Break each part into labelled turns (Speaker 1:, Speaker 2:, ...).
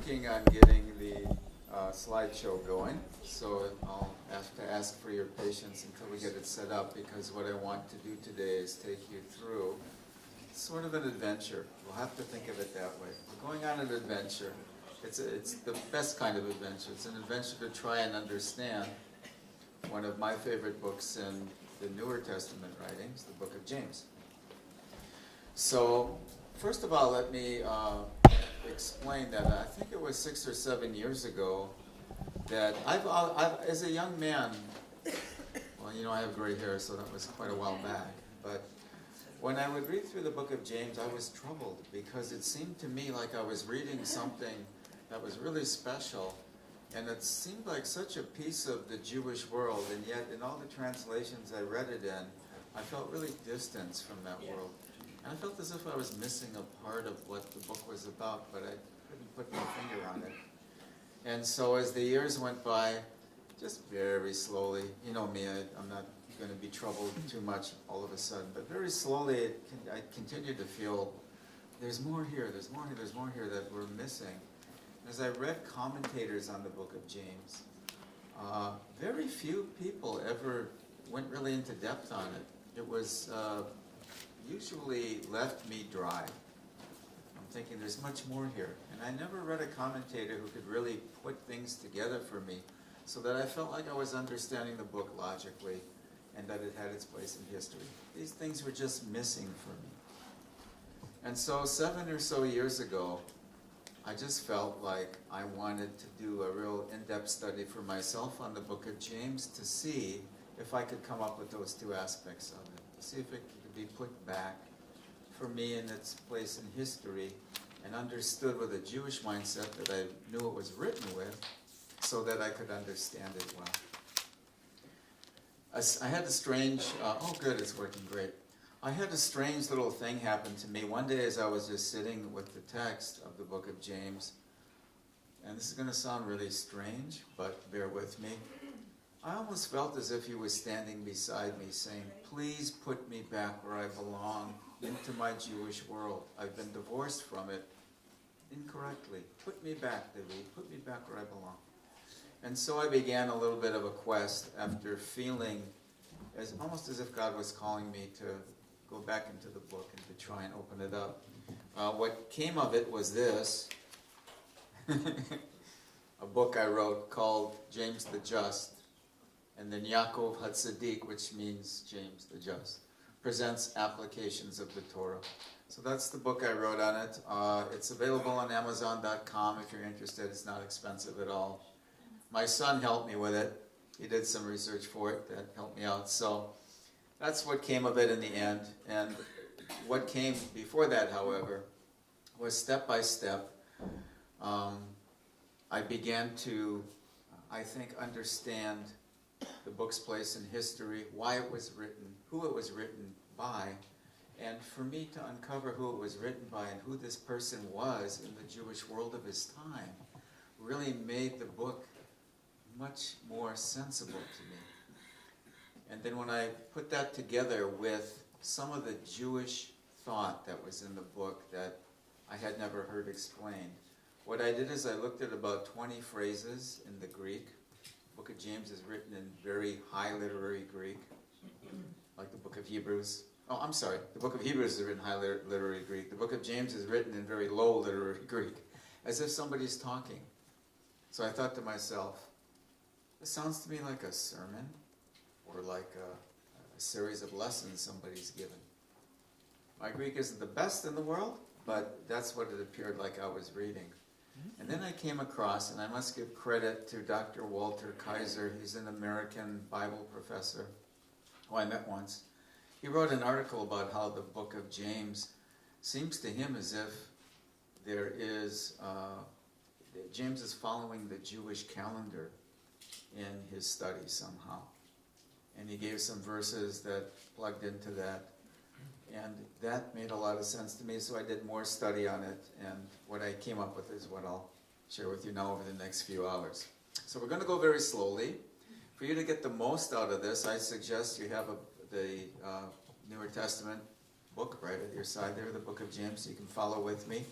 Speaker 1: working on getting the slideshow going, so I'll have to ask for your patience until we get it set up, because what I want to do today is take you through sort of an adventure. We'll have to think of it that way. We're going on an adventure. It's the best kind of adventure. It's an adventure to try and understand one of my favorite books in the Newer Testament writings, the book of James. So, first of all, let me explain that I think it was 6 or 7 years ago that I've as a young man, well, you know, I have gray hair, so that was quite a while back, but when I would read through the book of James, I was troubled because it seemed to me like I was reading something that was really special, and it seemed like such a piece of the Jewish world, and yet in all the translations I read it in, I felt really distanced from that world. And I felt as if I was missing a part of what the book was about, but I couldn't put my finger on it. And so as the years went by, just very slowly, you know me, I'm not going to be troubled too much all of a sudden, but very slowly I continued to feel there's more here, there's more here, there's more here that we're missing. As I read commentators on the book of James, very few people ever went really into depth on it. It was usually left me dry. I'm thinking there's much more here. And I never read a commentator who could really put things together for me so that I felt like I was understanding the book logically and that it had its place in history. These things were just missing for me. And so 7 or so years ago, I just felt like I wanted to do a real in-depth study for myself on the book of James to see if I could come up with those two aspects of it, to see if it could be put back for me in its place in history and understood with a Jewish mindset that I knew it was written with so that I could understand it well. I had a strange, oh good, it's working great. I had a strange little thing happen to me one day as I was just sitting with the text of the book of James, and this is going to sound really strange, but bear with me. I almost felt as if he was standing beside me saying, please put me back where I belong, into my Jewish world. I've been divorced from it incorrectly. Put me back, David. Put me back where I belong. And so I began a little bit of a quest after feeling almost as if God was calling me to go back into the book and to try and open it up. What came of it was this, a book I wrote called James the Just, and then Yaakov HaTzadik, which means James the Just, presents applications of the Torah. So that's the book I wrote on it. It's available on Amazon.com if you're interested. It's not expensive at all. My son helped me with it. He did some research for it that helped me out. So that's what came of it in the end. And what came before that, however, was step by step. I began to, I think, understand the book's place in history, why it was written, who it was written by, and for me to uncover who it was written by and who this person was in the Jewish world of his time really made the book much more sensible to me. And then when I put that together with some of the Jewish thought that was in the book that I had never heard explained, what I did is I looked at about 20 phrases in the Greek. The book of James is written in very high literary Greek, like the book of Hebrews. Oh, I'm sorry, the book of Hebrews is written in high literary Greek. The book of James is written in very low literary Greek, as if somebody's talking. So I thought to myself, this sounds to me like a sermon or like a series of lessons somebody's given. My Greek isn't the best in the world, but that's what it appeared like I was reading. And then I came across, and I must give credit to Dr. Walter Kaiser. He's an American Bible professor who I met once. He wrote an article about how the book of James seems to him as if there is, James is following the Jewish calendar in his study somehow. And he gave some verses that plugged into that. And that made a lot of sense to me, so I did more study on it, and what I came up with is what I'll share with you now over the next few hours. So we're going to go very slowly. For you to get the most out of this, I suggest you have the Newer Testament book right at your side there, the book of James, so you can follow with me.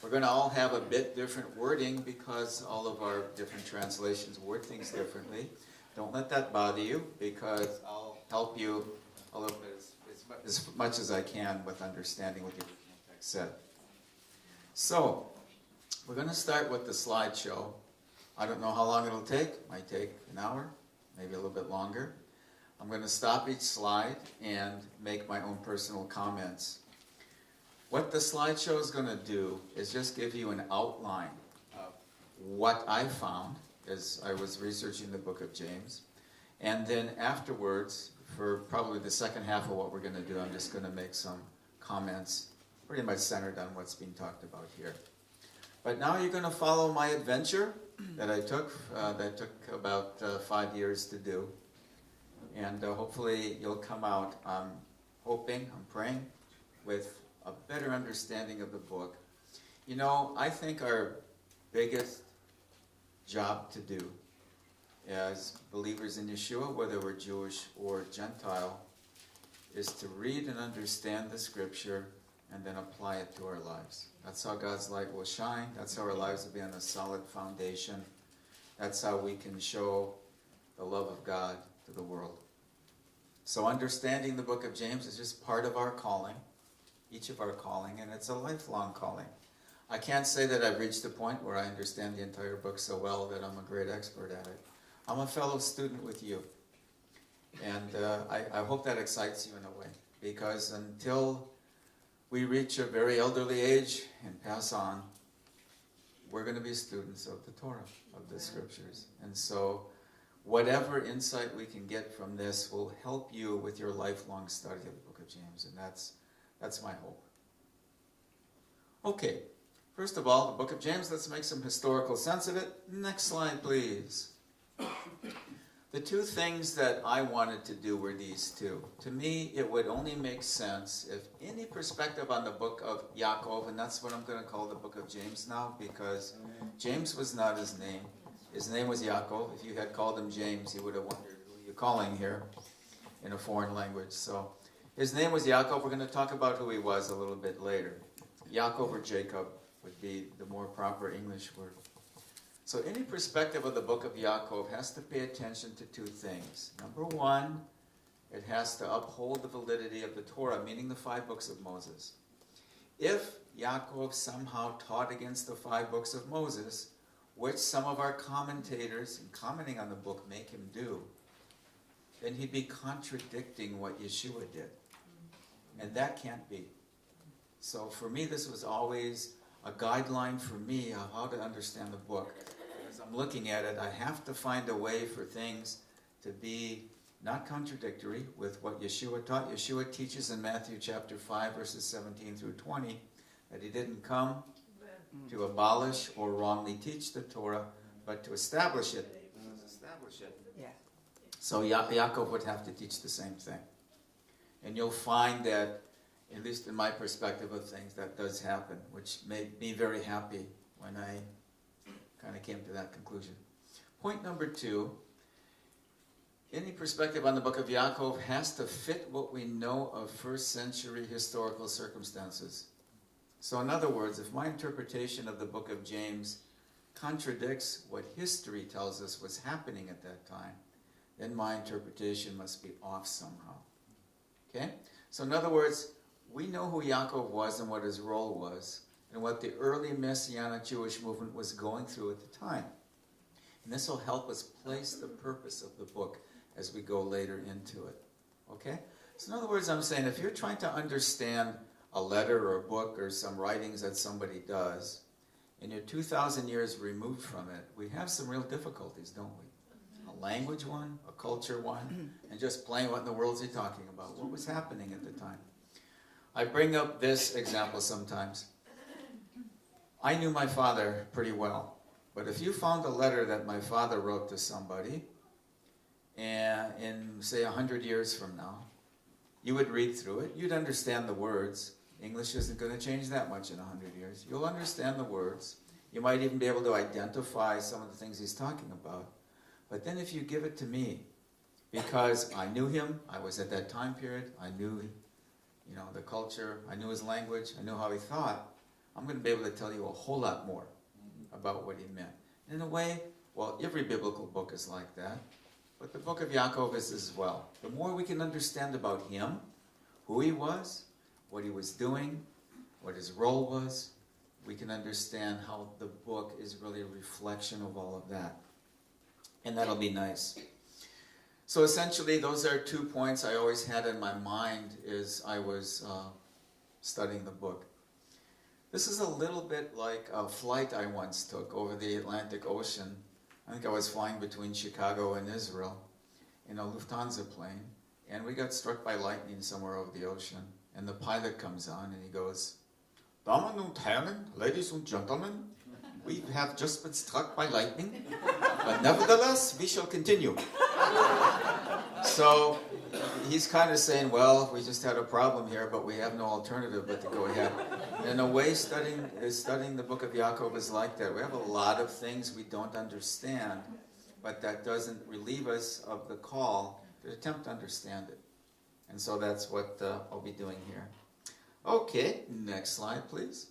Speaker 1: We're going to all have a bit different wording because all of our different translations word things differently. Don't let that bother you, because I'll help you a little bit as much as I can with understanding what the text said. So, we're going to start with the slideshow. I don't know how long it'll take. Might take an hour, maybe a little bit longer. I'm going to stop each slide and make my own personal comments. What the slideshow is going to do is just give you an outline of what I found as I was researching the book of James. And then afterwards, for probably the second half of what we're going to do, I'm just going to make some comments pretty much centered on what's being talked about here. But now you're going to follow my adventure that took about 5 years to do. And hopefully you'll come out, I'm praying, with a better understanding of the book. You know, I think our biggest job to do as believers in Yeshua, whether we're Jewish or Gentile, is to read and understand the Scripture and then apply it to our lives. That's how God's light will shine. That's how our lives will be on a solid foundation. That's how we can show the love of God to the world. So understanding the book of James is just part of our calling, each of our calling, and it's a lifelong calling. I can't say that I've reached the point where I understand the entire book so well that I'm a great expert at it. I'm a fellow student with you. And I hope that excites you in a way, because until we reach a very elderly age and pass on, we're going to be students of the Torah, of the Scriptures. And so whatever insight we can get from this will help you with your lifelong study of the book of James, and that's my hope. Okay, first of all, the book of James, let's make some historical sense of it. Next slide, please. The two things that I wanted to do were these two. To me, it would only make sense if any perspective on the book of Yaakov, and that's what I'm going to call the book of James now, because James was not his name. His name was Yaakov. If you had called him James, he would have wondered, who you're calling here in a foreign language. So his name was Yaakov. We're going to talk about who he was a little bit later. Yaakov or Jacob would be the more proper English word. So any perspective of the book of Yaakov has to pay attention to two things. Number one, it has to uphold the validity of the Torah, meaning the 5 books of Moses. If Yaakov somehow taught against the 5 books of Moses, which some of our commentators, in commenting on the book, make him do, then he'd be contradicting what Yeshua did. And that can't be. So for me, this was always a guideline for me of how to understand the book. As I'm looking at it, I have to find a way for things to be not contradictory with what Yeshua taught. Yeshua teaches in Matthew chapter 5, verses 17 through 20, that he didn't come to abolish or wrongly teach the Torah, but to establish it. Yeah. So Yaakov would have to teach the same thing. And you'll find that, at least in my perspective of things, that does happen, which made me very happy when I kind of came to that conclusion. Point number 2, any perspective on the book of Yaakov has to fit what we know of first century historical circumstances. So in other words, if my interpretation of the book of James contradicts what history tells us was happening at that time, then my interpretation must be off somehow. Okay? So in other words, we know who Yaakov was and what his role was, and what the early Messianic Jewish movement was going through at the time. And this will help us place the purpose of the book as we go later into it. Okay? So in other words, I'm saying if you're trying to understand a letter or a book or some writings that somebody does, and you're 2,000 years removed from it, we have some real difficulties, don't we? A language one, a culture one, and just plain what in the world is he talking about? What was happening at the time? I bring up this example sometimes. I knew my father pretty well, but if you found a letter that my father wrote to somebody, and in, say, 100 years from now, you would read through it, you'd understand the words. English isn't going to change that much in 100 years. You'll understand the words. You might even be able to identify some of the things he's talking about. But then if you give it to me, because I knew him, I was at that time period, I knew the culture, I knew his language, I knew how he thought, I'm going to be able to tell you a whole lot more about what he meant. In a way, well, every biblical book is like that, but the book of Yaakov is as well. The more we can understand about him, who he was, what he was doing, what his role was, we can understand how the book is really a reflection of all of that. And that'll be nice. So essentially, those are 2 points I always had in my mind as I was studying the book. This is a little bit like a flight I once took over the Atlantic Ocean. I think I was flying between Chicago and Israel in a Lufthansa plane, and we got struck by lightning somewhere over the ocean. And the pilot comes on and he goes, "Damen und Herren, ladies and gentlemen, we have just been struck by lightning, but nevertheless, we shall continue." So he's kind of saying, well, we just had a problem here, but we have no alternative but to go ahead. In a way, studying the book of Yaakov is like that. We have a lot of things we don't understand, but that doesn't relieve us of the call to attempt to understand it. And so that's what I'll be doing here. Okay, next slide, please.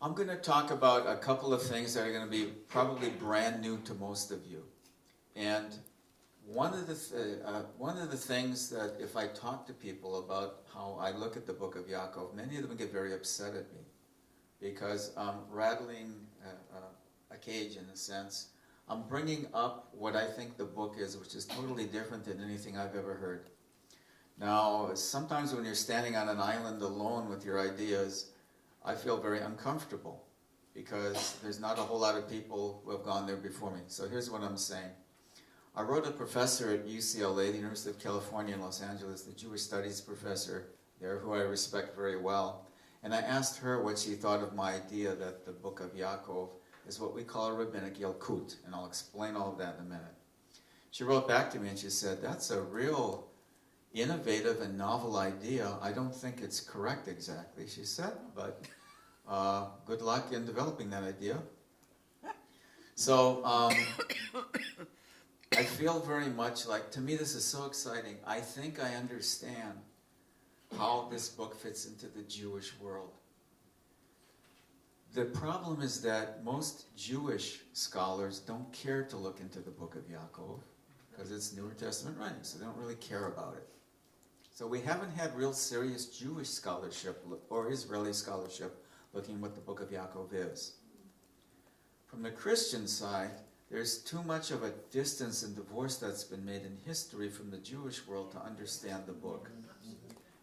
Speaker 1: I'm going to talk about a couple of things that are going to be probably brand new to most of you. And one of the things that if I talk to people about how I look at the book of Yaakov, many of them get very upset at me because I'm rattling a cage in a sense. I'm bringing up what I think the book is, which is totally different than anything I've ever heard. Now, sometimes when you're standing on an island alone with your ideas, I feel very uncomfortable because there's not a whole lot of people who have gone there before me. So here's what I'm saying. I wrote a professor at UCLA, the University of California in Los Angeles, the Jewish Studies professor there, who I respect very well. And I asked her what she thought of my idea that the book of Yaakov is what we call a rabbinic Yalkut. And I'll explain all of that in a minute. She wrote back to me and she said, "That's a real innovative and novel idea. I don't think it's correct exactly," she said, "but good luck in developing that idea." So I feel very much like, to me this is so exciting. I think I understand how this book fits into the Jewish world. The problem is that most Jewish scholars don't care to look into the book of Yaakov because it's Newer Testament writing, so they don't really care about it. So we haven't had real serious Jewish scholarship or Israeli scholarship looking what the book of Yaakov is. From the Christian side, there's too much of a distance and divorce that's been made in history from the Jewish world to understand the book.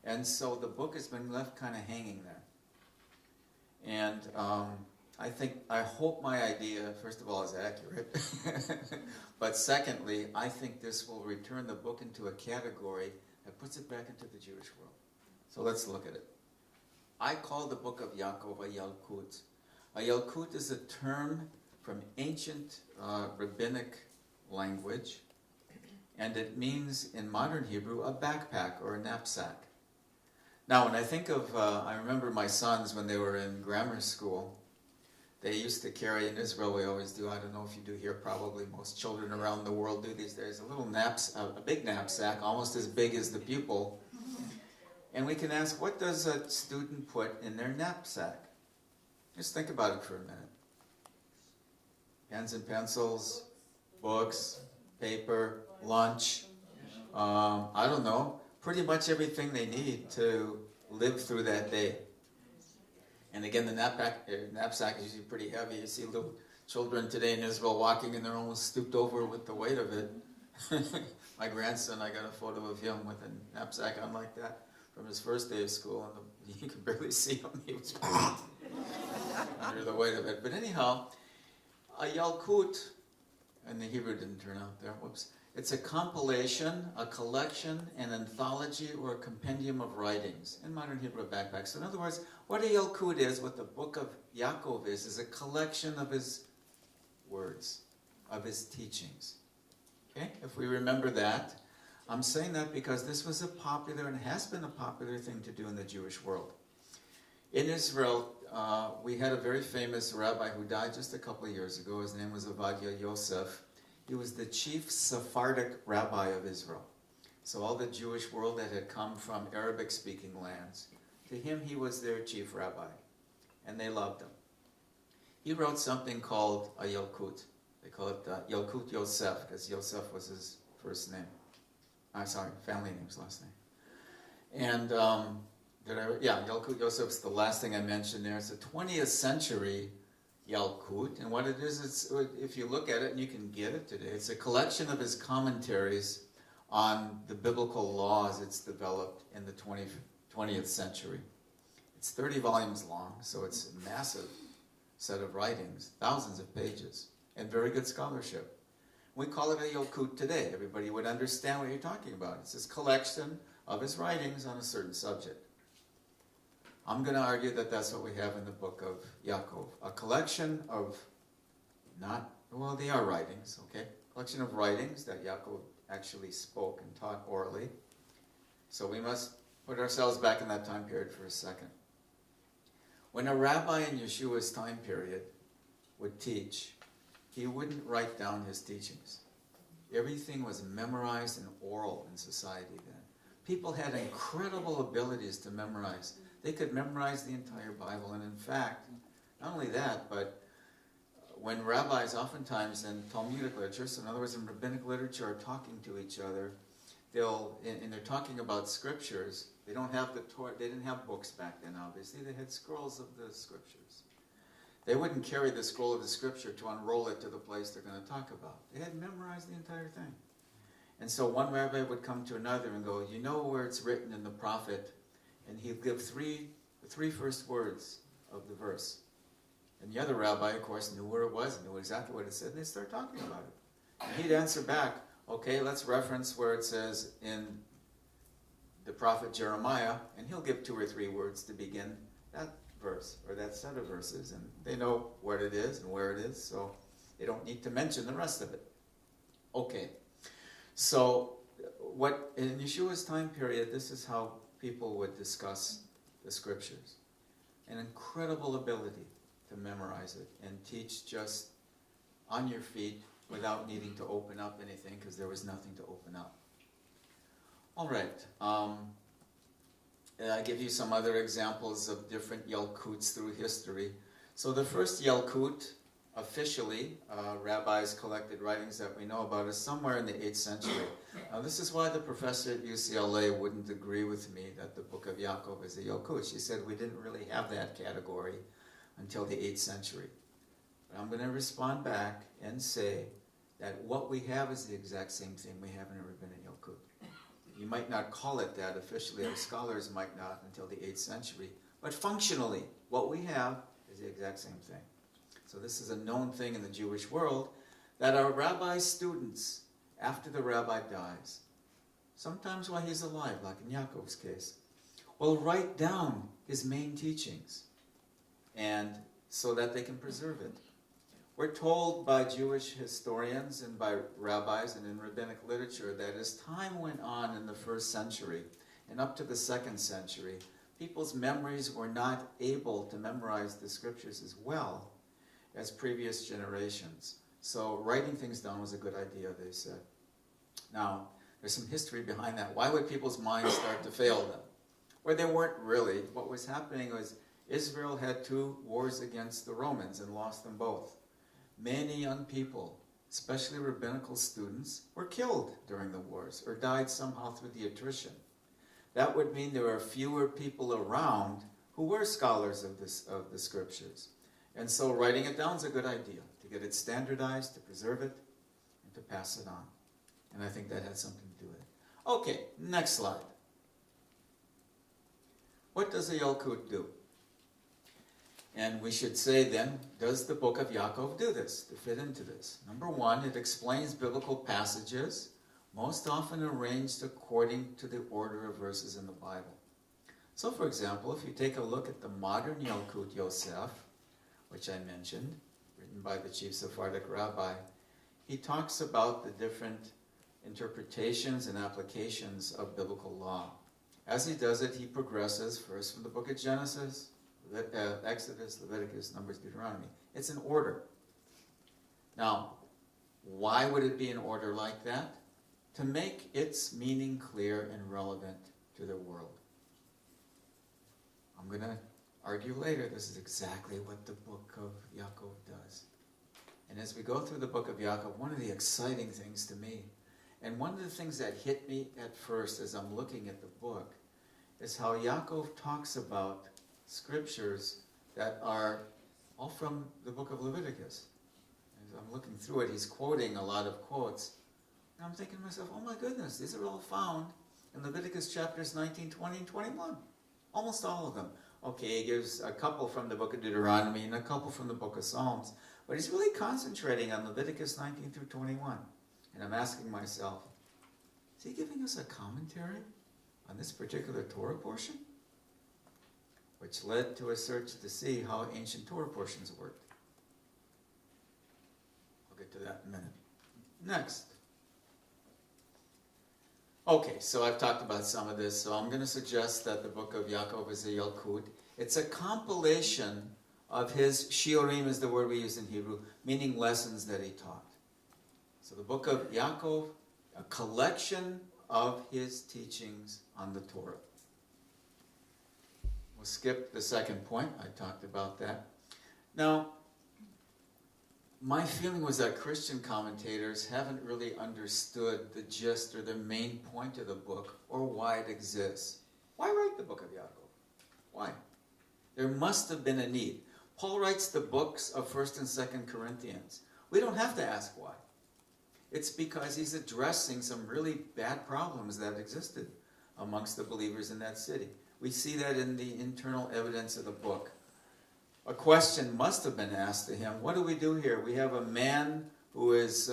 Speaker 1: And so the book has been left kind of hanging there. And I hope my idea, first of all, is accurate. But secondly, I think this will return the book into a category that puts it back into the Jewish world. So let's look at it. I call the book of Yaakov a Yalkut. A Yalkut is a term from ancient rabbinic language, and it means in modern Hebrew a backpack or a knapsack. Now when I think of, I remember my sons when they were in grammar school, they used to carry, in Israel we always do, I don't know if you do here, probably most children around the world do these days, a big knapsack, almost as big as the pupil. And we can ask, what does a student put in their knapsack? Just think about it for a minute. Pens and pencils, books, paper, lunch, I don't know, pretty much everything they need to live through that day. And again, the knapsack is usually pretty heavy. You see little children today in Israel walking and they're almost stooped over with the weight of it. My grandson, I got a photo of him with a knapsack on like that from his first day of school, and you could barely see him. He was under the weight of it. But anyhow, a Yalkut, and the Hebrew didn't turn out there, whoops. It's a compilation, a collection, an anthology, or a compendium of writings. In modern Hebrew, a backpack. So in other words, what a Yalkut is, what the book of Yaakov is a collection of his words, of his teachings. Okay? If we remember that, I'm saying that because this was a popular and has been a popular thing to do in the Jewish world. In Israel, we had a very famous rabbi who died just a couple of years ago. His name was Ovadia Yosef. He was the chief Sephardic rabbi of Israel. So all the Jewish world that had come from Arabic-speaking lands To him, he was their chief rabbi, and they loved him. He wrote something called a Yalkut. They call it Yalkut Yosef, because Yosef was his first name. Family name, his last name. And Yalkut Yosef is the last thing I mentioned there. It's a 20th century Yalkut, and what it is, if you look at it, and you can get it today, it's a collection of his commentaries on the biblical laws it's developed in the 20th century. It's 30 volumes long, so it's a massive set of writings, thousands of pages, and very good scholarship. We call it a Yalkut today. Everybody would understand what you're talking about. It's this collection of his writings on a certain subject. I'm going to argue that that's what we have in the book of Yaakov. A collection of they are writings, okay? Collection of writings that Yaakov actually spoke and taught orally. So we must put ourselves back in that time period for a second. When a rabbi in Yeshua's time period would teach, he wouldn't write down his teachings. Everything was memorized and oral in society then. People had incredible abilities to memorize. They could memorize the entire Bible, and in fact, not only that, but when rabbis oftentimes in Talmudic literature, so in other words in rabbinic literature, are talking to each other, and they're talking about scriptures. They don't have the Torah. They didn't have books back then, obviously. They had scrolls of the scriptures. They wouldn't carry the scroll of the scripture to unroll it to the place they're going to talk about. They had memorized the entire thing. And so one rabbi would come to another and go, you know where it's written in the prophet? And he'd give the three first words of the verse. And the other rabbi, of course, knew where it was, knew exactly what it said, and they'd start talking about it. And he'd answer back, okay, let's reference where it says in the prophet Jeremiah, and he'll give 2 or 3 words to begin that verse, or that set of verses, and they know what it is and where it is, so they don't need to mention the rest of it. Okay, so what in Yeshua's time period, this is how people would discuss the scriptures. An incredible ability to memorize it and teach just on your feet without needing to open up anything, because there was nothing to open up. All right. I give you some other examples of different Yalkuts through history. So the first Yalkut, officially, rabbis collected writings that we know about, is somewhere in the 8th century. Now this is why the professor at UCLA wouldn't agree with me that the book of Yaakov is a Yalkut. She said we didn't really have that category until the 8th century. But I'm going to respond back and say that what we have is the exact same thing we have in a rabbinic Yalkut. You might not call it that officially, our scholars might not until the 8th century, but functionally, what we have is the exact same thing. So this is a known thing in the Jewish world, that our rabbi students, after the rabbi dies, sometimes while he's alive, like in Yaakov's case, will write down his main teachings, and so that they can preserve it. We're told by Jewish historians and by rabbis and in rabbinic literature that as time went on in the 1st century and up to the 2nd century, people's memories were not able to memorize the scriptures as well as previous generations. So writing things down was a good idea, they said. Now, there's some history behind that. Why would people's minds start to fail them? Well, they weren't really. What was happening was Israel had 2 wars against the Romans and lost them both. Many young people, especially rabbinical students, were killed during the wars or died somehow through the attrition. That would mean there were fewer people around who were scholars of the scriptures. And so writing it down is a good idea, to get it standardized, to preserve it, and to pass it on. And I think that had something to do with it. Okay, next slide. What does a Yalkut do? And we should say then, does the book of Yaakov do this, to fit into this? Number 1, it explains biblical passages, most often arranged according to the order of verses in the Bible. So for example, if you take a look at the modern Yalkut Yosef, which I mentioned, written by the chief Sephardic rabbi, he talks about the different interpretations and applications of biblical law. As he does it, he progresses first from the book of Genesis, Exodus, Leviticus, Numbers, Deuteronomy. It's an order. Now, why would it be an order like that? To make its meaning clear and relevant to the world. I'm going to argue later, this is exactly what the book of Yaakov does. And as we go through the book of Yaakov, one of the exciting things to me, and one of the things that hit me at first as I'm looking at the book, is how Yaakov talks about scriptures that are all from the book of Leviticus. As I'm looking through it, he's quoting a lot of quotes. And I'm thinking to myself, oh my goodness, these are all found in Leviticus chapters 19, 20, and 21. Almost all of them. Okay, he gives a couple from the book of Deuteronomy and a couple from the book of Psalms. But he's really concentrating on Leviticus 19 through 21. And I'm asking myself, is he giving us a commentary on this particular Torah portion? Which led to a search to see how ancient Torah portions worked. I'll get to that in a minute. Next. Okay, so I've talked about some of this, so I'm going to suggest that the book of Yaakov is a Yalkut. It's a compilation of his shiurim, is the word we use in Hebrew, meaning lessons that he taught. So the book of Yaakov, a collection of his teachings on the Torah. We'll skip the second point. I talked about that. Now, my feeling was that Christian commentators haven't really understood the gist or the main point of the book or why it exists. Why write the book of Yaakov? Why? There must have been a need. Paul writes the books of 1st and 2nd Corinthians. We don't have to ask why. It's because he's addressing some really bad problems that existed amongst the believers in that city. We see that in the internal evidence of the book. A question must have been asked to him. What do we do here? We have a man who is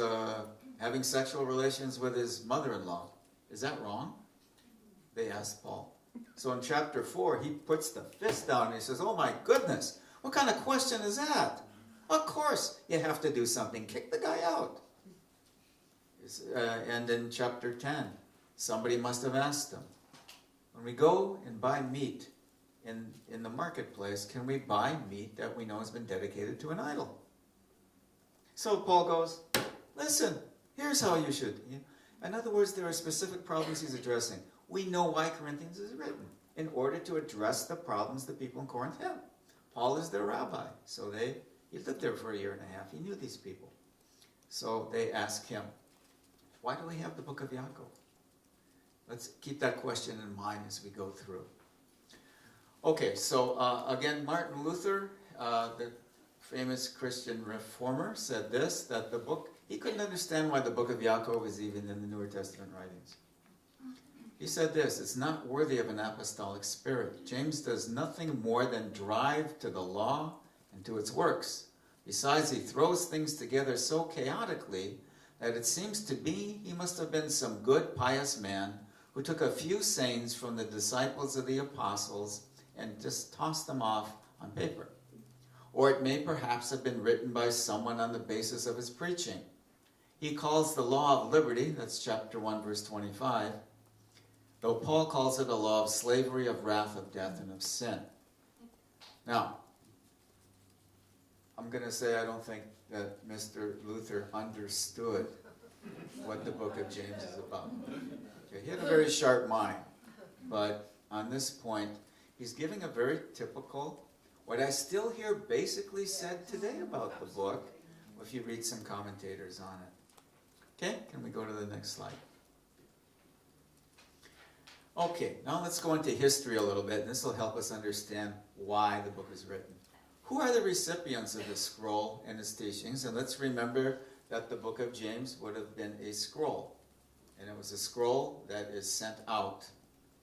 Speaker 1: having sexual relations with his mother-in-law. Is that wrong? They asked Paul. So in chapter 4, he puts the fist down and he says, oh my goodness, what kind of question is that? Of course you have to do something. Kick the guy out. And in chapter 10, somebody must have asked him, when we go and buy meat in the marketplace, can we buy meat that we know has been dedicated to an idol? So Paul goes, listen, here's how you should. In other words, there are specific problems he's addressing. We know why Corinthians is written, in order to address the problems the people in Corinth had. Paul is their rabbi, so he lived there for a year and a half. He knew these people. So they ask him, why do we have the book of Yaakov? Let's keep that question in mind as we go through. Okay, so again, Martin Luther, the famous Christian reformer, said this, that the book, he couldn't understand why the book of Yaakov is even in the Newer Testament writings. He said this, it's not worthy of an apostolic spirit. James does nothing more than drive to the law and to its works. Besides, he throws things together so chaotically that it seems to be he must have been some good, pious man who took a few sayings from the disciples of the apostles and just tossed them off on paper. Or it may perhaps have been written by someone on the basis of his preaching. He calls the law of liberty, that's chapter 1, verse 25, though Paul calls it a law of slavery, of wrath, of death, and of sin. Now, I'm going to say I don't think that Mr. Luther understood what the book of James is about. Okay, he had a very sharp mind, but on this point, he's giving a very typical, what I still hear basically said today about the book, if you read some commentators on it. Okay, can we go to the next slide? Okay, now let's go into history a little bit, and this will help us understand why the book is written. Who are the recipients of this scroll and its teachings? And let's remember that the book of James would have been a scroll. And it was a scroll that is sent out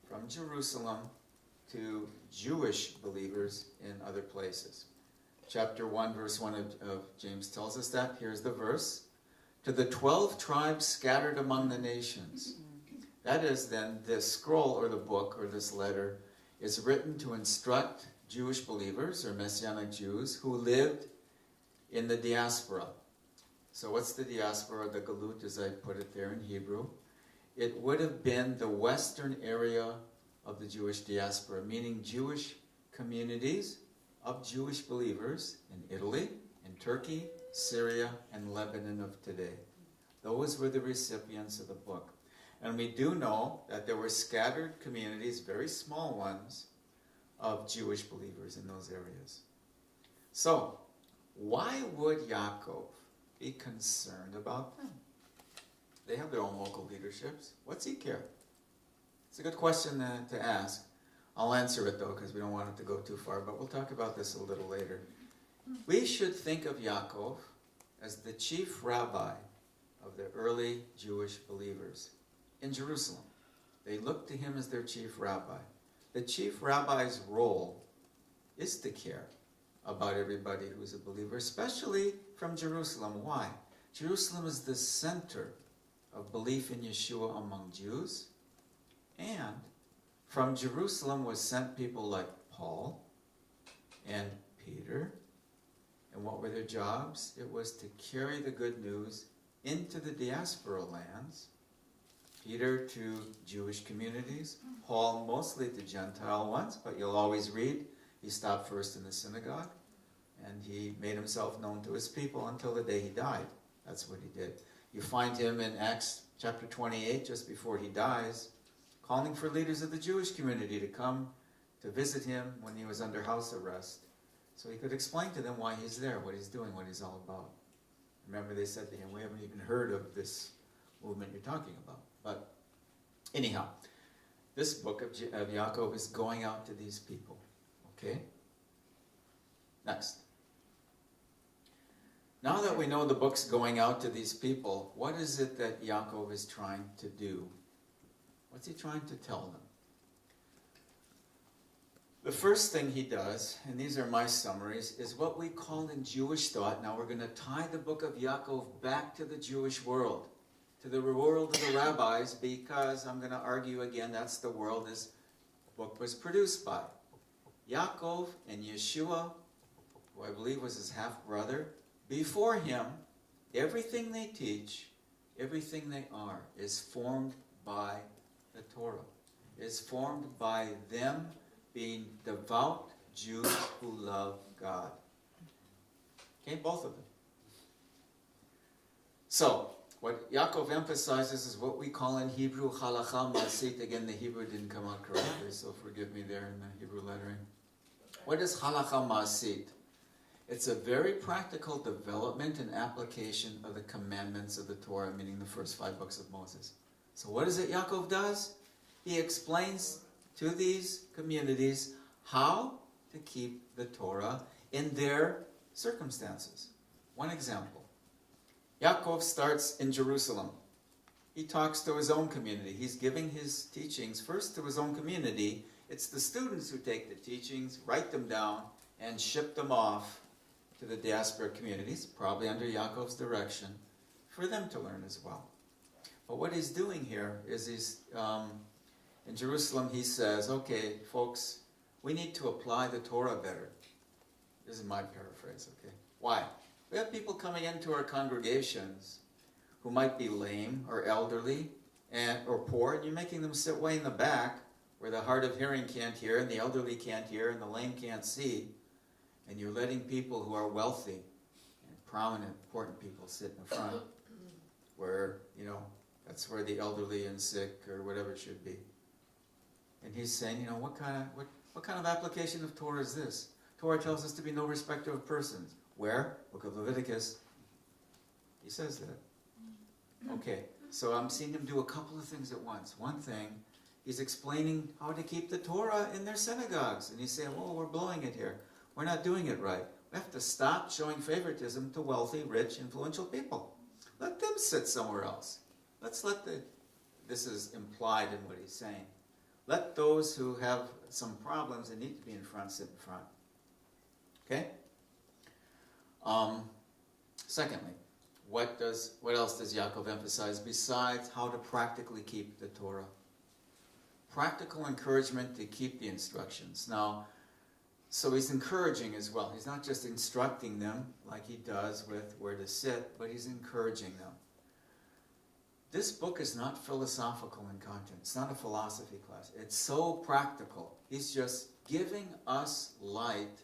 Speaker 1: from Jerusalem to Jewish believers in other places. Chapter 1, verse 1 of James tells us that. Here's the verse. To the 12 tribes scattered among the nations. That is then, this scroll or the book or this letter is written to instruct Jewish believers or Messianic Jews who lived in the diaspora. So what's the diaspora? The galut, as I put it there in Hebrew. It would have been the western area of the Jewish diaspora, meaning Jewish communities of Jewish believers in Italy, in Turkey, Syria, and Lebanon of today. Those were the recipients of the book. And we do know that there were scattered communities, very small ones, of Jewish believers in those areas. So, why would Yaakov be concerned about them? They have their own local leaderships. What's he care? It's a good question to ask. I'll answer it though, because we don't want it to go too far, but we'll talk about this a little later. We should think of Yaakov as the chief rabbi of the early Jewish believers in Jerusalem. They looked to him as their chief rabbi. The chief rabbi's role is to care about everybody who's a believer, especially from Jerusalem. Why? Jerusalem is the center of belief in Yeshua among Jews, and from Jerusalem was sent people like Paul and Peter. And what were their jobs? It was to carry the good news into the diaspora lands. Peter to Jewish communities, Paul mostly to Gentile ones, but you'll always read he stopped first in the synagogue and he made himself known to his people until the day he died. That's what he did. You find him in Acts chapter 28, just before he dies, calling for leaders of the Jewish community to come to visit him when he was under house arrest, so he could explain to them why he's there, what he's doing, what he's all about. Remember, they said to him, we haven't even heard of this movement you're talking about. But anyhow, this book of Yaakov is going out to these people. Okay? Next. Now that we know the book's going out to these people, what is it that Yaakov is trying to do? What's he trying to tell them? The first thing he does, and these are my summaries, is what we call in Jewish thought. Now we're going to tie the book of Yaakov back to the Jewish world, to the world of the rabbis, because I'm going to argue again that's the world this book was produced by. Yaakov and Yeshua, who I believe was his half-brother, before him, everything they teach, everything they are, is formed by the Torah. Is formed by them being devout Jews who love God. Okay, both of them. So, what Yaakov emphasizes is what we call in Hebrew halacha masit. Again, the Hebrew didn't come out correctly, so forgive me there in the Hebrew lettering. What is halacha masit? It's a very practical development and application of the commandments of the Torah, meaning the first 5 books of Moses. So what is it Yaakov does? He explains to these communities how to keep the Torah in their circumstances. One example. Yaakov starts in Jerusalem. He talks to his own community. He's giving his teachings first to his own community. It's the students who take the teachings, write them down, and ship them off to the diaspora communities, probably under Yaakov's direction, for them to learn as well. But what he's doing here is in Jerusalem he says, okay, folks, we need to apply the Torah better. This is my paraphrase, okay? Why? We have people coming into our congregations who might be lame or elderly or poor, and you're making them sit way in the back where the hard of hearing can't hear and the elderly can't hear and the lame can't see, and you're letting people who are wealthy and prominent, important people sit in the front where, you know, that's where the elderly and sick or whatever it should be. And he's saying, you know, what kind of application of Torah is this? Torah tells us to be no respecter of persons. Where? Book of Leviticus. He says that. Okay, so I'm seeing him do a couple of things at once. One thing, he's explaining how to keep the Torah in their synagogues. And he's saying, oh, we're blowing it here. We're not doing it right. We have to stop showing favoritism to wealthy, rich, influential people. Let them sit somewhere else. This is implied in what he's saying. Let those who have some problems and need to be in front sit in front. Okay? Secondly, what else does Yaakov emphasize besides how to practically keep the Torah? Practical encouragement to keep the instructions. Now, so he's encouraging as well. He's not just instructing them like he does with where to sit, but he's encouraging them. This book is not philosophical in content. It's not a philosophy class. It's so practical. He's just giving us light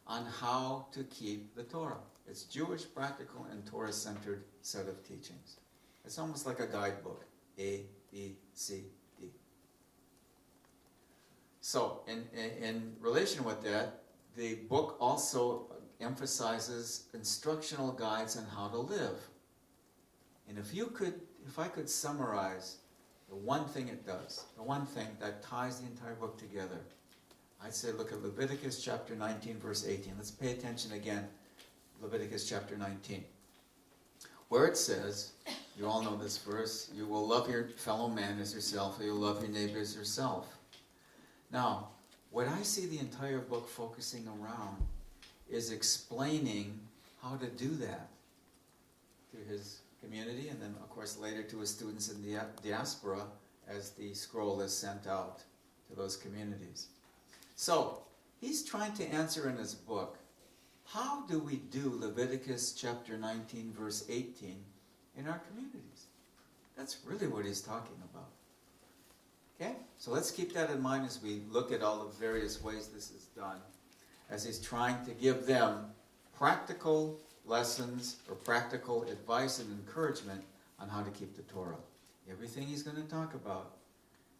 Speaker 1: on how to keep the Torah. It's Jewish, practical, and Torah-centered set of teachings. It's almost like a guidebook. A, B, C, D. So, in relation with that, the book also emphasizes instructional guides on how to live. And if I could summarize the one thing it does, the one thing that ties the entire book together, I'd say look at Leviticus chapter 19, verse 18. Let's pay attention again. Leviticus chapter 19. Where it says, you all know this verse, you will love your fellow man as yourself, or you'll love your neighbor as yourself. Now, what I see the entire book focusing around is explaining how to do that to his community, and then, of course, later to his students in the diaspora as the scroll is sent out to those communities. So, he's trying to answer in his book, how do we do Leviticus chapter 19, verse 18 in our communities? That's really what he's talking about. Okay? So let's keep that in mind as we look at all the various ways this is done, as he's trying to give them practical lessons or practical advice and encouragement on how to keep the Torah. Everything he's going to talk about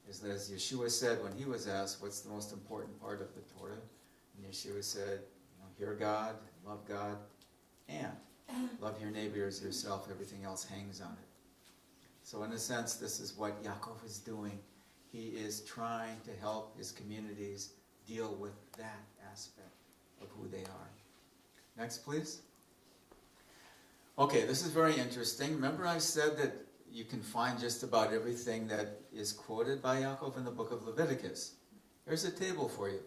Speaker 1: is, as Yeshua said when he was asked, what's the most important part of the Torah? And Yeshua said, hear God, love God, and love your neighbor as yourself. Everything else hangs on it. So in a sense, this is what Yaakov is doing. He is trying to help his communities deal with that aspect of who they are. Next, please. Okay, this is very interesting. Remember I said that you can find just about everything that is quoted by Yaakov in the book of Leviticus. Here's a table for you.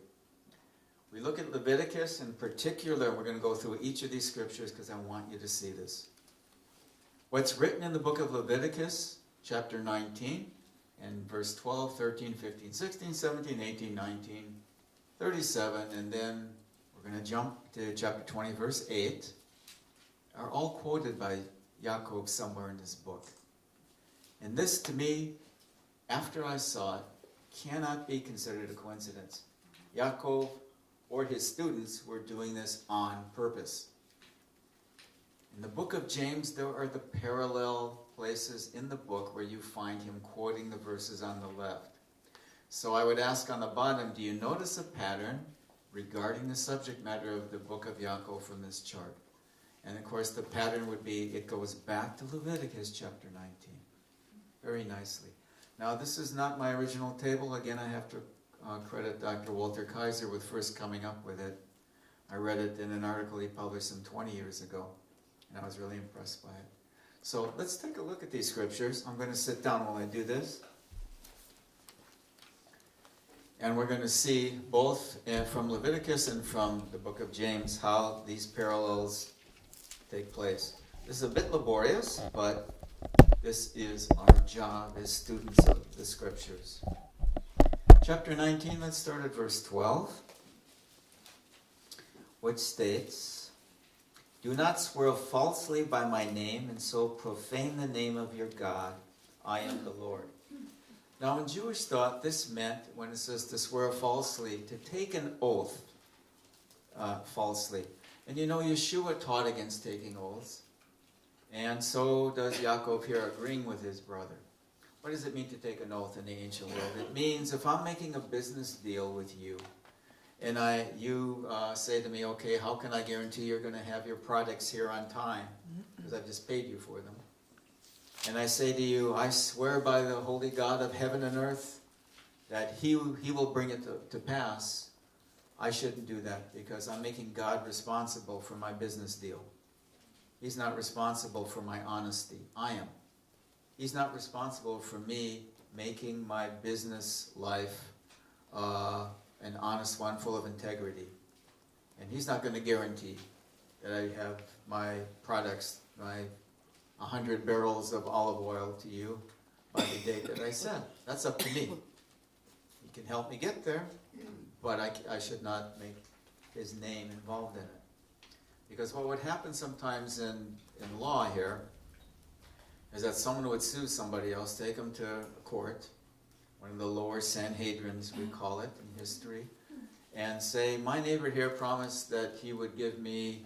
Speaker 1: We look at Leviticus in particular, we're going to go through each of these scriptures because I want you to see this. What's written in the book of Leviticus, chapter 19, and verse 12, 13, 15, 16, 17, 18, 19, 37, and then we're going to jump to chapter 20, verse 8, are all quoted by Yaakov somewhere in this book. And this, to me, after I saw it, cannot be considered a coincidence. Yaakov or his students were doing this on purpose. In the book of James, there are the parallel places in the book where you find him quoting the verses on the left. So I would ask on the bottom, do you notice a pattern regarding the subject matter of the book of Yaakov from this chart? And of course the pattern would be, it goes back to Leviticus chapter 19. Very nicely. Now this is not my original table. Again, I have to credit Dr. Walter Kaiser with first coming up with it. I read it in an article he published some 20 years ago, and I was really impressed by it. So let's take a look at these scriptures. I'm going to sit down while I do this. And we're going to see both from Leviticus and from the book of James how these parallels take place. This is a bit laborious, but this is our job as students of the scriptures. Chapter 19, let's start at verse 12, which states, "Do not swear falsely by my name, and so profane the name of your God. I am the Lord." Now in Jewish thought, this meant, when it says to swear falsely, to take an oath falsely. And you know, Yeshua taught against taking oaths, and so does Yaakov here, agreeing with his brother. What does it mean to take an oath in the ancient world? It means if I'm making a business deal with you, and you say to me, okay, how can I guarantee you're going to have your products here on time? Because I've just paid you for them. And I say to you, I swear by the holy God of heaven and earth that he will bring it to pass. I shouldn't do that because I'm making God responsible for my business deal. He's not responsible for my honesty. I am. He's not responsible for me making my business life an honest one full of integrity. And he's not going to guarantee that I have my products, my 100 barrels of olive oil to you by the date that I said. That's up to me. He can help me get there, but I should not make his name involved in it. Because what would happen sometimes in law here is that someone would sue somebody else, take them to court, one of the lower Sanhedrins we call it in history, and say, my neighbor here promised that he would give me,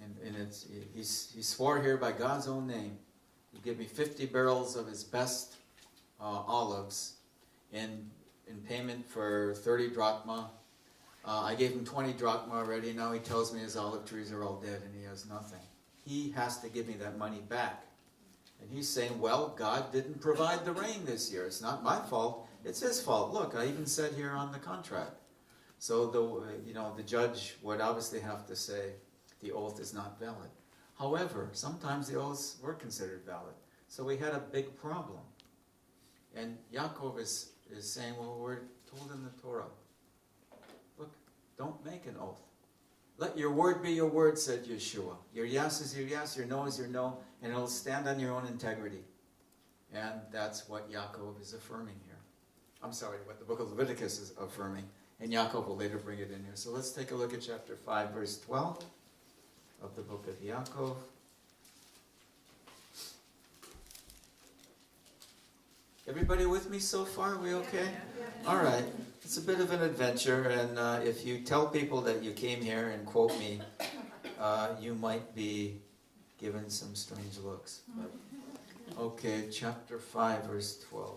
Speaker 1: and he swore here by God's own name, he'd give me 50 barrels of his best olives, and in payment for 30 drachma. I gave him 20 drachma already. Now he tells me his olive trees are all dead and he has nothing. He has to give me that money back. And he's saying, well, God didn't provide the rain this year. It's not my fault. It's his fault. Look, I even said here on the contract. So the judge would obviously have to say the oath is not valid. However, sometimes the oaths were considered valid. So we had a big problem. And Yaakov is saying, well, we're told in the Torah, look, don't make an oath. Let your word be your word, said Yeshua. Your yes is your yes, your no is your no, and it'll stand on your own integrity. And that's what Yaakov is affirming here. I'm sorry, what the book of Leviticus is affirming. And Yaakov will later bring it in here. So let's take a look at chapter 5, verse 12 of the book of Yaakov. Everybody with me so far? Are we okay? Yeah. All right. It's a bit of an adventure, and if you tell people that you came here and quote me, you might be given some strange looks. But, okay, chapter 5, verse 12.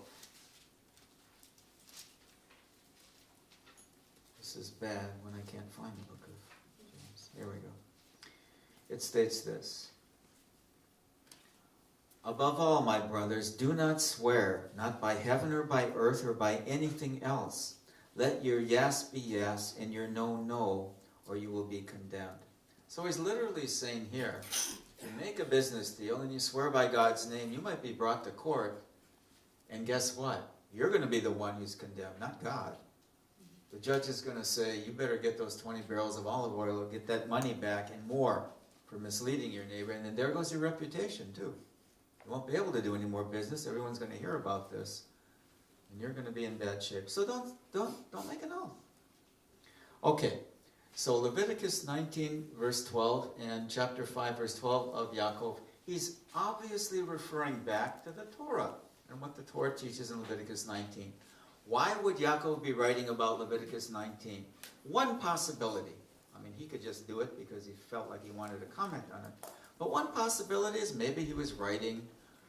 Speaker 1: This is bad when I can't find the book of James. Here we go. It states this. Above all, my brothers, do not swear, not by heaven or by earth or by anything else. Let your yes be yes and your no, no, or you will be condemned. So he's literally saying here, if you make a business deal and you swear by God's name, you might be brought to court, and guess what? You're going to be the one who's condemned, not God. The judge is going to say, you better get those 20 barrels of olive oil, get that money back and more for misleading your neighbor, and then there goes your reputation too. You won't be able to do any more business. Everyone's going to hear about this, and you're going to be in bad shape. So don't make an oath. Okay, so Leviticus 19, verse 12, and chapter 5, verse 12 of Yaakov, he's obviously referring back to the Torah and what the Torah teaches in Leviticus 19. Why would Yaakov be writing about Leviticus 19? One possibility. I mean, he could just do it because he felt like he wanted to comment on it. But one possibility is maybe he was writing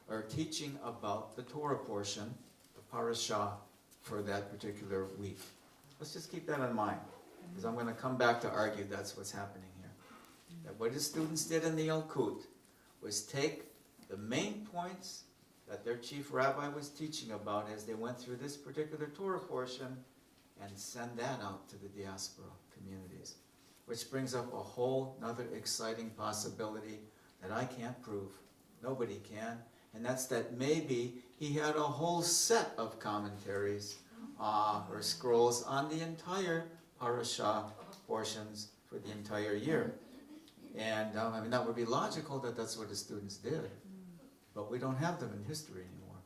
Speaker 1: or teaching about the Torah portion, the parashah, for that particular week. Let's just keep that in mind, because I'm going to come back to argue that's what's happening here. That what his students did in the Yalkut was take the main points that their chief rabbi was teaching about as they went through this particular Torah portion and send that out to the diaspora communities. Which brings up a whole other exciting possibility that I can't prove. Nobody can. And that's that maybe he had a whole set of commentaries or scrolls on the entire parashah portions for the entire year. And I mean, that would be logical that that's what his students did. But we don't have them in history anymore.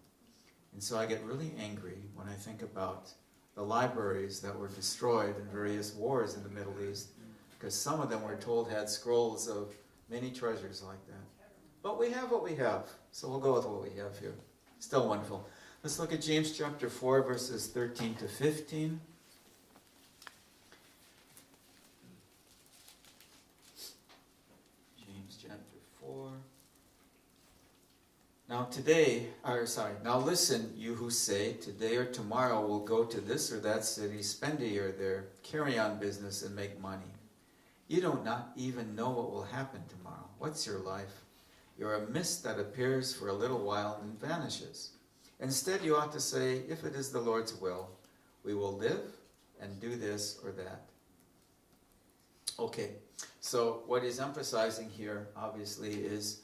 Speaker 1: And so I get really angry when I think about the libraries that were destroyed in various wars in the Middle East, because some of them we're told had scrolls of many treasures like that. But we have what we have, so we'll go with what we have here. Still wonderful. Let's look at James chapter 4, verses 13 to 15. James chapter 4. Now listen, you who say, today or tomorrow we'll go to this or that city, spend a year there, carry on business and make money. You do not even know what will happen tomorrow. What's your life? You're a mist that appears for a little while and vanishes. Instead, you ought to say, if it is the Lord's will, we will live and do this or that. Okay, so what he's emphasizing here, obviously, is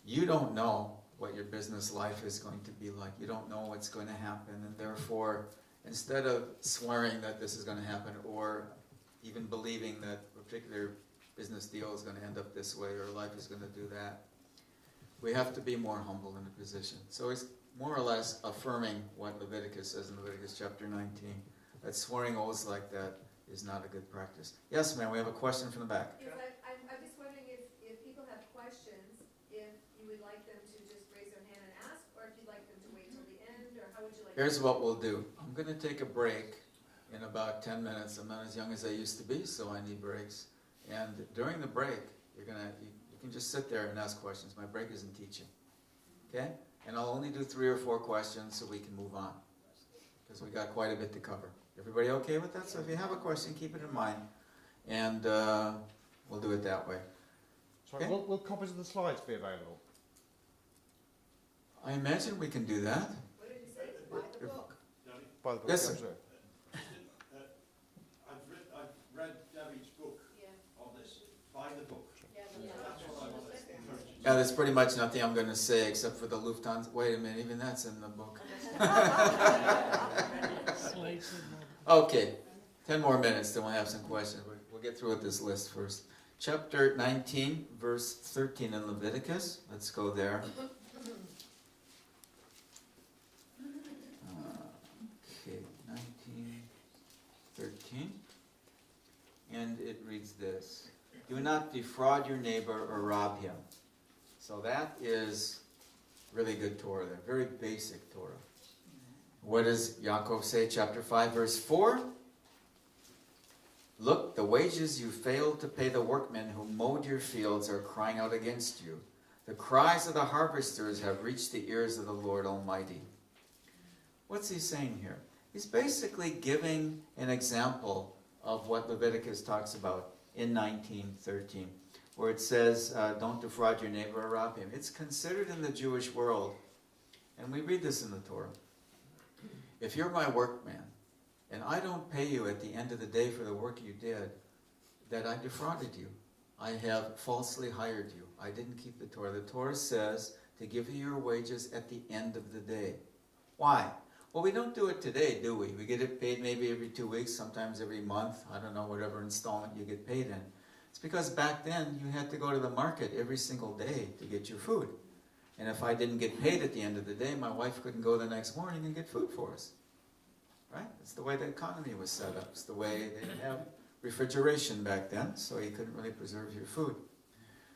Speaker 1: you don't know what your business life is going to be like. You don't know what's going to happen, and therefore, instead of swearing that this is going to happen, or even believing that a particular business deal is going to end up this way, or life is going to do that, we have to be more humble in a position. So he's more or less affirming what Leviticus says in Leviticus chapter 19, that swearing oaths like that is not a good practice. Yes, ma'am, we have a question from the back.
Speaker 2: Yes, I'm just wondering if people have questions, if you would like them to just raise their hand and ask, or if you'd like them to wait till the end, or how would you like
Speaker 1: Here's what we'll do. I'm going to take a break in about 10 minutes. I'm not as young as I used to be, so I need breaks. And during the break, you can just sit there and ask questions. My break isn't teaching. Okay? And I'll only do 3 or 4 questions so we can move on. because we got quite a bit to cover. Everybody okay with that? So if you have a question, keep it in mind, and we'll do it that way.
Speaker 3: Sorry,
Speaker 1: Okay.
Speaker 3: will copies of the slides be available?
Speaker 1: I imagine we can do that.
Speaker 2: What did you say? Buy the book.
Speaker 3: By the book,
Speaker 1: Yes, sir.
Speaker 3: sir.
Speaker 4: I've read Debbie's book
Speaker 2: Yeah.
Speaker 4: on this. Buy the book.
Speaker 2: Yeah.
Speaker 4: That's what I want to encourage you.
Speaker 1: Yeah, there's pretty much nothing I'm going to say except for the Lufthansa. Wait a minute, even that's in the book. Okay, 10 more minutes, then we'll have some questions. We'll get through with this list first. Chapter 19, verse 13 in Leviticus. Let's go there. Okay, 19, 13. And it reads this. Do not defraud your neighbor or rob him. So that is really good Torah there, very basic Torah. What does Yaakov say, chapter 5, verse 4? Look, the wages you failed to pay the workmen who mowed your fields are crying out against you. The cries of the harvesters have reached the ears of the Lord Almighty. What's he saying here? He's basically giving an example of what Leviticus talks about in 19:13, where it says, don't defraud your neighbor or rob him. It's considered in the Jewish world, and we read this in the Torah. If you're my workman, and I don't pay you at the end of the day for the work you did, that I defrauded you. I have falsely hired you. I didn't keep the Torah. The Torah says to give you your wages at the end of the day. Why? Well, we don't do it today, do we? We get it paid maybe every 2 weeks, sometimes every month. I don't know, whatever installment you get paid in. It's because back then you had to go to the market every single day to get your food. And if I didn't get paid at the end of the day, my wife couldn't go the next morning and get food for us. Right? It's the way the economy was set up. It's the way they didn't have refrigeration back then, so you couldn't really preserve your food.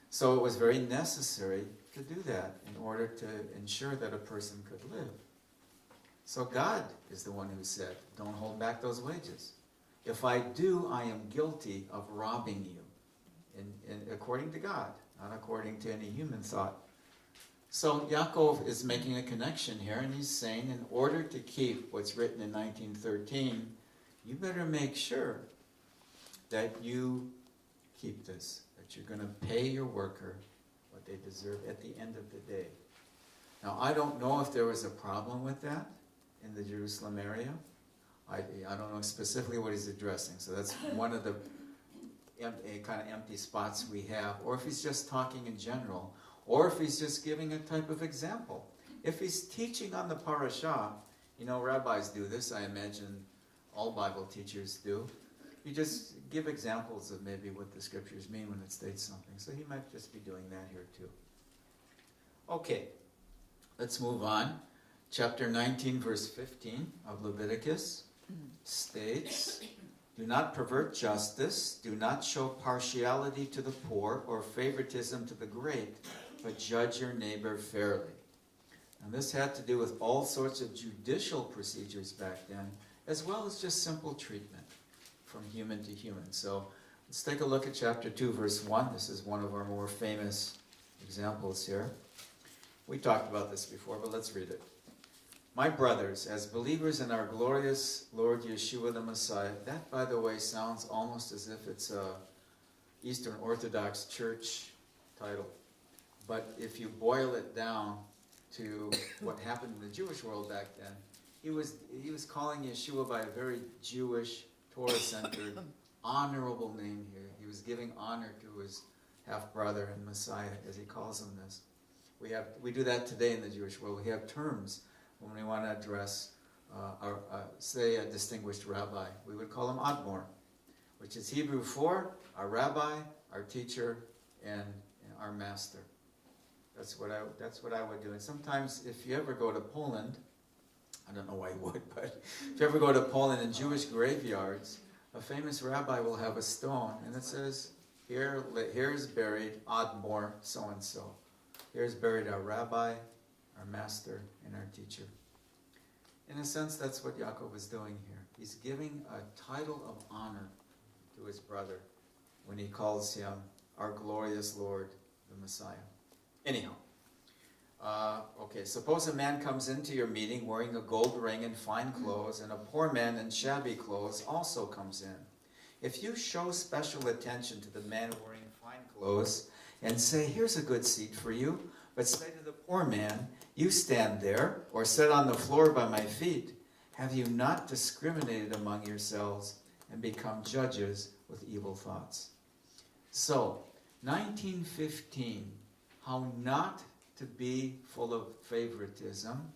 Speaker 1: So it was very necessary to do that in order to ensure that a person could live. So God is the one who said, don't hold back those wages. If I do, I am guilty of robbing you, according to God, not according to any human thought. So Yaakov is making a connection here, and he's saying in order to keep what's written in 1913, you better make sure that you keep this, that you're going to pay your worker what they deserve at the end of the day. Now, I don't know if there was a problem with that in the Jerusalem area. I don't know specifically what he's addressing, so that's one of the kind of empty spots we have, or if he's just talking in general, or if he's just giving a type of example. If he's teaching on the parashah, you know, rabbis do this, I imagine all Bible teachers do. You just give examples of maybe what the scriptures mean when it states something. So he might just be doing that here too. Okay, let's move on. Chapter 19, verse 15 of Leviticus states, do not pervert justice, do not show partiality to the poor or favoritism to the great, but judge your neighbor fairly. And this had to do with all sorts of judicial procedures back then, as well as just simple treatment from human to human. So let's take a look at chapter 2, verse 1. This is one of our more famous examples here. We talked about this before, but let's read it. My brothers, as believers in our glorious Lord Yeshua the Messiah, that, by the way, sounds almost as if it's a Eastern Orthodox Church title. But if you boil it down to what happened in the Jewish world back then, he was calling Yeshua by a very Jewish, Torah-centered, honorable name here. He was giving honor to his half-brother and Messiah, as he calls him this. We do that today in the Jewish world. We have terms when we want to address, say, a distinguished rabbi. We would call him Admor, which is Hebrew for our rabbi, our teacher, and our master. That's what I would do. And sometimes, if you ever go to Poland, I don't know why you would, but if you ever go to Poland in Jewish graveyards, a famous rabbi will have a stone, and it says, here is buried Admor so-and-so. Here's buried our rabbi, our master, and our teacher. In a sense, that's what Yaakov is doing here. He's giving a title of honor to his brother when he calls him our glorious Lord, the Messiah. Anyhow, Okay, suppose a man comes into your meeting wearing a gold ring and fine clothes, and a poor man in shabby clothes also comes in. If you show special attention to the man wearing fine clothes and say, here's a good seat for you, but say to the poor man, you stand there, or sit on the floor by my feet, have you not discriminated among yourselves and become judges with evil thoughts? So, 1915, how not to be full of favoritism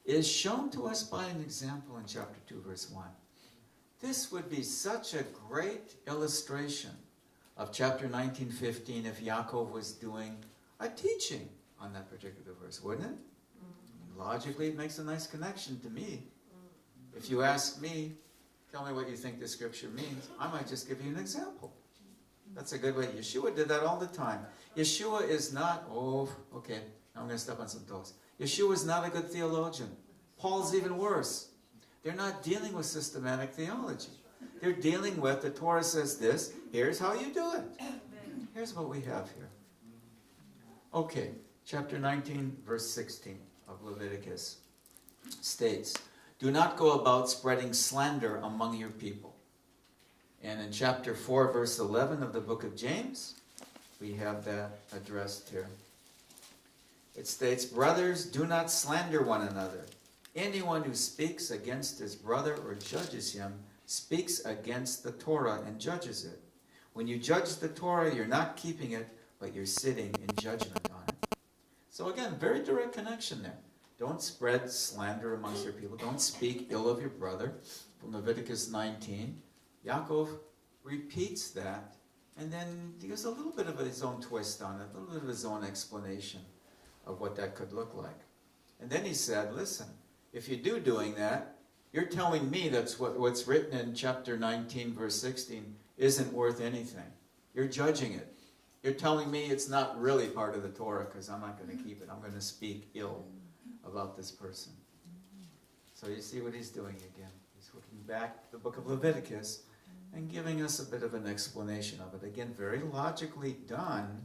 Speaker 1: is shown to us by an example in chapter 2, verse 1. This would be such a great illustration of chapter 19:15 if Yaakov was doing a teaching on that particular verse, wouldn't it? Logically, it makes a nice connection to me. If you ask me, tell me what you think the scripture means, I might just give you an example. That's a good way. Yeshua did that all the time. Yeshua is not, okay, I'm going to step on some toes. Yeshua is not a good theologian. Paul's even worse. They're not dealing with systematic theology. They're dealing with, the Torah says this, here's how you do it. Here's what we have here. Okay, chapter 19, verse 16 of Leviticus states, do not go about spreading slander among your people. And in chapter 4, verse 11 of the book of James, we have that addressed here. It states, brothers, do not slander one another. Anyone who speaks against his brother or judges him speaks against the Torah and judges it. When you judge the Torah, you're not keeping it, but you're sitting in judgment on it. So again, very direct connection there. Don't spread slander amongst your people. Don't speak ill of your brother. From Leviticus 19, Yaakov repeats that, and then he gives a little bit of his own twist on it, a little bit of his own explanation of what that could look like. And then he said, listen, if you do doing that, you're telling me that's what's written in chapter 19, verse 16, isn't worth anything. You're judging it. You're telling me it's not really part of the Torah because I'm not going to keep it. I'm going to speak ill about this person. So you see what he's doing again. He's looking back to the book of Leviticus and giving us a bit of an explanation of it. Again, very logically done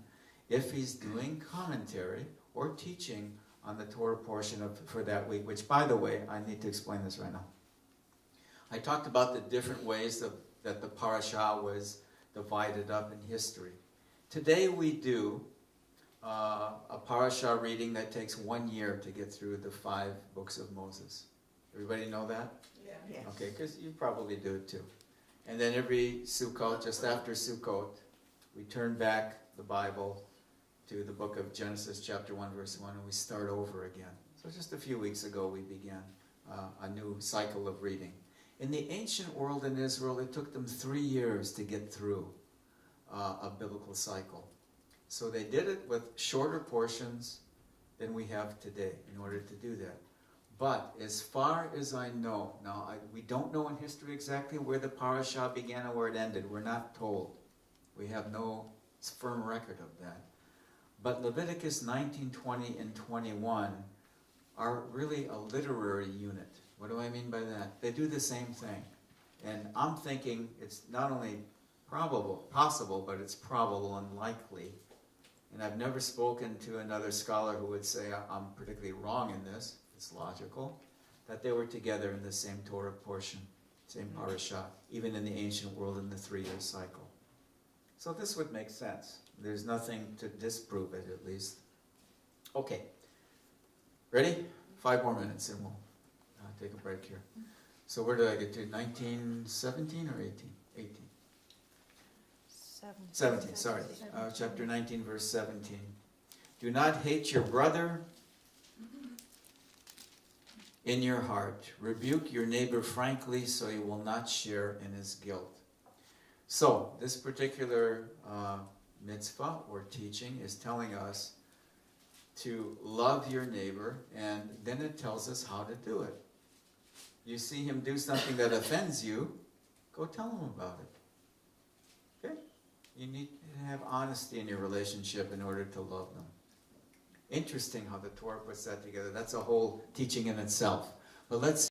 Speaker 1: if he's doing commentary or teaching on the Torah portion for that week, which, by the way, I need to explain this right now. I talked about the different ways that the parashah was divided up in history. Today we do a parashah reading that takes 1 year to get through the 5 books of Moses. Everybody know that?
Speaker 2: Yeah.
Speaker 5: Yes.
Speaker 1: Okay, because you probably do it too. And then every Sukkot, just after Sukkot, we turn back the Bible to the book of Genesis chapter 1 verse 1 and we start over again. So just a few weeks ago we began a new cycle of reading. In the ancient world in Israel, it took them 3 years to get through a biblical cycle. So they did it with shorter portions than we have today in order to do that. But as far as I know, now we don't know in history exactly where the parashah began and where it ended. We're not told. We have no firm record of that. But Leviticus 19, 20, and 21 are really a literary unit. What do I mean by that? They do the same thing. And I'm thinking it's not only possible, but it's probable and likely. And I've never spoken to another scholar who would say I'm particularly wrong in this. It's logical that they were together in the same Torah portion, same parashah, even in the ancient world in the 3-year cycle. So this would make sense. There's nothing to disprove it, at least. Okay. Ready? 5 more minutes and we'll take a break here. So where did I get to? 1917 or 18? 18. 17, sorry. Chapter 19, verse 17. Do not hate your brother in your heart. Rebuke your neighbor frankly so you will not share in his guilt. So, this particular mitzvah or teaching is telling us to love your neighbor, and then it tells us how to do it. You see him do something that offends you, go tell him about it. Okay? You need to have honesty in your relationship in order to love them. Interesting how the Torah puts that together. That's a whole teaching in itself. But let's